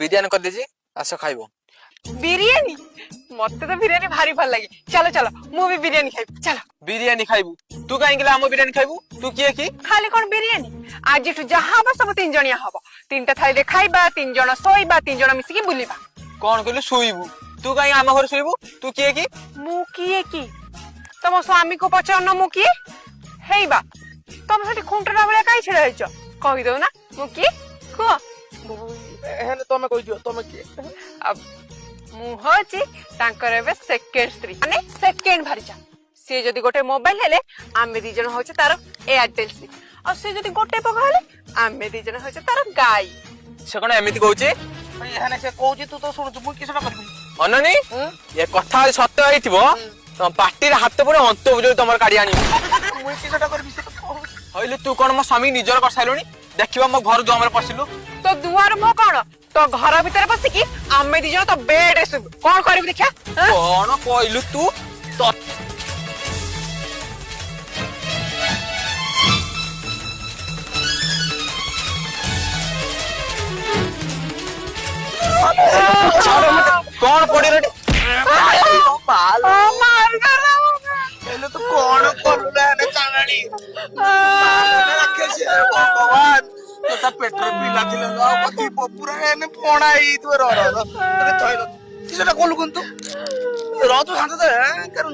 ବିରିୟାନୀ କରିଦେଇଛି ଆସ ଖାଇବ। ବିରିୟାନୀ ମତେ ତ ବିରିୟାନୀ ଭାରି ଭଲ ଲାଗେ। ଚାଲ ଚାଲ ମୁଁ ବି ବିରିୟାନୀ ଖାଇବି ଚାଲ। ବିରିୟାନୀ ଖାଇବୁ ତୁ କାହିଁକି ଆମ ବିରିୟାନୀ ଖାଇବୁ? ତୁ କିଏ କି? ଖାଲି କଣ ବିରିୟାନୀ ଆଜିଠୁ ଯାହା ହବ ସବୁ 3 ଜଣିଆ ହବ। 3ଟା ଥାଳିରେ ଖାଇବା, 3 ଜଣ ଶୋଇବା, 3 ଜଣ ମିଶିକି ବୁଲିବା। କଣ କହିଲୁ ଶୋଇବୁ? ତୁ କାହିଁକି ଆମ ଘରେ ଶୋଇବୁ? ତୁ କିଏ କି? ମୁଁ କିଏ କି? ତମ ସ୍ୱାମୀକୁ ପଚାରୁନ ମୁଁ କିଏ? ହେଇବା ତମେ ସେଠି ଖୁଣ୍ଟଟା ଭଳିଆ କାହିଁ ଛିଡା ହେଇଛ? କହିଦଉ ନା ମୁଁ କିଏ କୁହ। ହେଲେ ତମେ କହିଦିଅ ତମେ କିଏ? ମୁଁ ହଉଛି ତାଙ୍କର ଏବେ ସେକେଣ୍ଡ ସ୍ତ୍ରୀ ମାନେ ସେକେଣ୍ଡ ଭାରିଚା। ସିଏ ଯଦି ଗୋଟେ ମୋବାଇଲ ହେଲେ ଆମେ 2 ଜଣ ହଉଛି ତାର ଏୟାରଟେଲ ସିମ୍। ଆଉ ସିଏ ଯଦି ଗୋଟେ ପଗ ହେଲେ ଆମେ 2 ଜଣ ହଉଛି ତାର ଗାଈ। ସେ କଣ ଏମିତି କହୁଛି? ହେଲେ ସେ କହୁଛି ତୁ ତ ଶୁଣୁଛୁ ମୁଁ କିସ କରିବି? ଅନନି ଏ କଥା ଯଦି ସତ୍ୟ ହେଇଥିବ ତମ ପାଟିରେ ହାତ ପୁରା ଅନ୍ତ ବୁଝଉ ତମର କାଢି ଆଣିବ। ମୁଁ କିସଟା କରିବି ସେ କହୁଛି। କହିଲୁ ତୁ କଣ ମୋ ସ୍ୱାମୀ ନିଜର କରିସାରିଲୁଣି? ଦେଖିବ ମୋ ଘର ଦୁଆରେ ପଶିଲୁ। ତ ଦୁଆର ମୋ କଣ ତ ଘର ଭିତରେ ବସିକି ଆମେ 2 ଜଣ ତ ବେଡରେ ଶୋଇବୁ। କଣ କରିବୁ ଦେଖିଆ? କଣ କହିଲୁ ତୁ? କଣ ପଡିଲ? ହେଲେ ତୁ କଣ କଲୁ ନା ଚାଙ୍ଗାଣି? ଭଗବାନ ତା ପେଟରେ ପିଲା ଥିଲେ ପୁରା ଏନେ ପଣା ହେଇଥିବ। କିସଟା କଲୁ କିନ୍ତୁ ରହ ତୁ ଶାନ୍ତ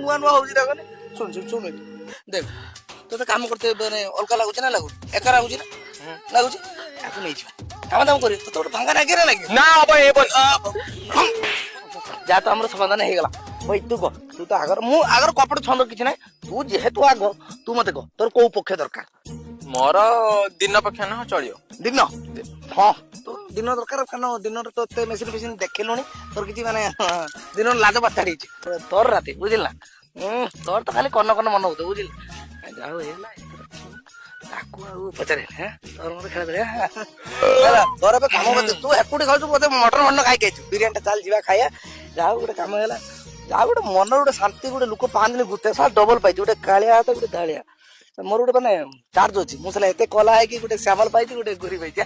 ନୂଆ ନୂଆ ହଉଛି ଦେଖ। ଶୁଣ ଶୁଣ ଦେଖ ତୋତେ କାମ କରତେ ମାନେ ଅଲଗା ଲାଗୁଛି ନା ଲାଗୁଛି? ଏକା ଲାଗୁଛି ନା ଲାଗୁଛି? ତାକୁ ନେଇଯିବା କାମ ଦାମ କରିବ ତୋତେ ଗୋଟେ ଭାଙ୍ଗା ନାଗିରେ ଲାଗି ନା ଯାହା ତ ଆମର ସମାଧାନ ହେଇଗଲା। ଭାଇ ତୁ କହ ତୁ ତ ଆଗର ମୁଁ ଆଗର କପଟ ଛନ୍ଦ କିଛି ନାହିଁ। ତୁ ଯେହେତୁ ଆଗ ତୁ ମତେ କହ ତୋର କୋଉ ପକ୍ଷ ଦରକାର? ମୋର ଦିନ ପକ୍ଷ ନା ଚଳିବ। ଦିନ ହଁ ତୋ ଦିନ ଦରକାର କାରଣ ଦିନରେ ତ ଏତେ ମେସିନ ଫେସିନ ଦେଖିଲୁଣି ତୋର କିଛି ମାନେ ଦିନର ଲାଜ ବାଚାଡି ହେଇଛି ତୋର ରାତି ବୁଝିଲ ନା। ତୋର ତ ଖାଲି କନ କନ ମନ ହଉଥିବ ବୁଝିଲ। ଯାହା ହଉ ହେଇଗଲା ତାକୁ ଆଉ ପଚାରେ ତୋର ମତେ ଖେଳ ହେଲା ତୋର ଏବେ କାମ କରିଦେ। ତୁ ଏକୁଟି ଖାଉଛୁ ବୋଧେ ମଟନ ମଟନ ଖାଇକି ଆଇଛୁ। ବିରିୟାନୀ ଟା ଚାଲ ଯିବା ଖାଇବା। ଯାହା ଗୋଟେ କାମ ହେଲା ଯାହା ଗୋଟେ ମନରେ ଗୋଟେ ଶାନ୍ତି ଗୋଟେ ଲୋକ ପାଆନ୍ତିନି ଗୁଟେ ଡବଲ ପାଇଛି ଗୋଟେ କାଳିଆ ହାତ ଗୋଟେ ଦାଳିଆ। ମୋର ଗୋଟେ ମାନେ ଚାର୍ଜ ଅଛି ମୁଁ ଏତେ କଲା ହେଇକି ଗୋଟେ ଶ୍ୟାମଲ ପାଇଛି ଗୋଟେ ଗୋରି ପାଇଛି।